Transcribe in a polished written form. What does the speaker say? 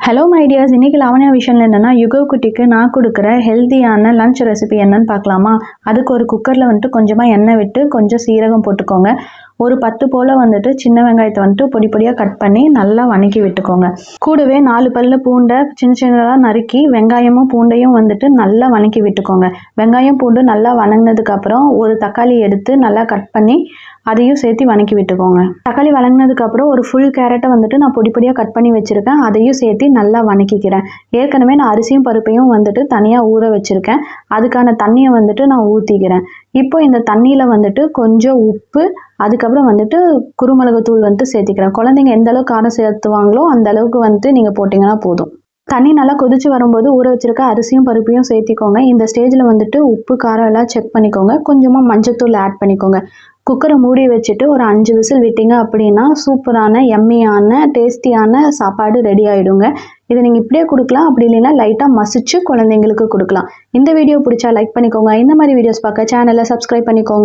Hello my tears, இன்றைக்கி லாவண்யா விஷனில் என்னென்னா யுகோ குட்டிக்கு நான் கொடுக்குற ஹெல்த்தியான லஞ்ச் ரெசிபி என்னன்னு பார்க்கலாமா. அதுக்கு ஒரு குக்கரில் வந்துட்டு கொஞ்சமாக எண்ணெய் விட்டு கொஞ்சம் சீரகம் போட்டுக்கோங்க. ஒரு 10 போல் வந்துட்டு சின்ன வெங்காயத்தை வந்துட்டு பொடி பொடியாக கட் பண்ணி நல்லா வணக்கி விட்டுக்கோங்க. கூடவே 4 பல்லு பூண்டை சின்ன சின்னதாக நறுக்கி வெங்காயமும் பூண்டையும் வந்துட்டு நல்லா வணக்கி விட்டுக்கோங்க. வெங்காயம் பூண்டு நல்லா வணங்கினதுக்கப்புறம் ஒரு தக்காளி எடுத்து நல்லா கட் பண்ணி அதையும் சேர்த்து வணக்கி விட்டுக்கோங்க. தக்காளி வணங்கினதுக்கப்புறம் ஒரு ஃபுல் கேரட்டை வந்துட்டு நான் பொடி பொடியாக கட் பண்ணி வச்சுருக்கேன். அதையும் சேர்த்து நல்லா வணக்கிக்கிறேன். ஏற்கனவே நான் அரிசியும் பருப்பையும் வந்துட்டு தனியாக ஊற வச்சுருக்கேன். அதுக்கான தண்ணியை வந்துட்டு நான் ஊற்றிக்கிறேன். இப்போ இந்த தண்ணியில் வந்துட்டு கொஞ்சம் உப்பு, அதுக்கப்புறம் வந்துட்டு குருமிளகுத்தூள் வந்துட்டு சேர்த்திக்கிறேன். குழந்தைங்க எந்த அளவுக்கு காரம் சேர்த்துவாங்களோ அந்த அளவுக்கு வந்துட்டு நீங்கள் போட்டிங்கன்னா போதும். தண்ணி நல்லா கொதிச்சு வரும்போது ஊற வச்சிருக்க அரிசியும் பருப்பையும் சேர்த்திக்கோங்க. இந்த ஸ்டேஜில் வந்துட்டு உப்பு காரம் எல்லாம் செக் பண்ணிக்கோங்க. கொஞ்சமாக மஞ்சத்தூள் ஆட் பண்ணிக்கோங்க. குக்கரை மூடி வச்சுட்டு ஒரு 5 விசில் விட்டீங்க அப்படின்னா சூப்பரான எம்மியான டேஸ்டியான சாப்பாடு ரெடி ஆகிடுங்க. இதை நீங்கள் இப்படியே கொடுக்கலாம், அப்படி இல்லைன்னா லைட்டாக மசிச்சு குழந்தைங்களுக்கு கொடுக்கலாம். இந்த வீடியோ பிடிச்சா லைக் பண்ணிக்கோங்க. இந்த மாதிரி வீடியோஸ் பார்க்க சேனலை சப்ஸ்கிரைப் பண்ணிக்கோங்க.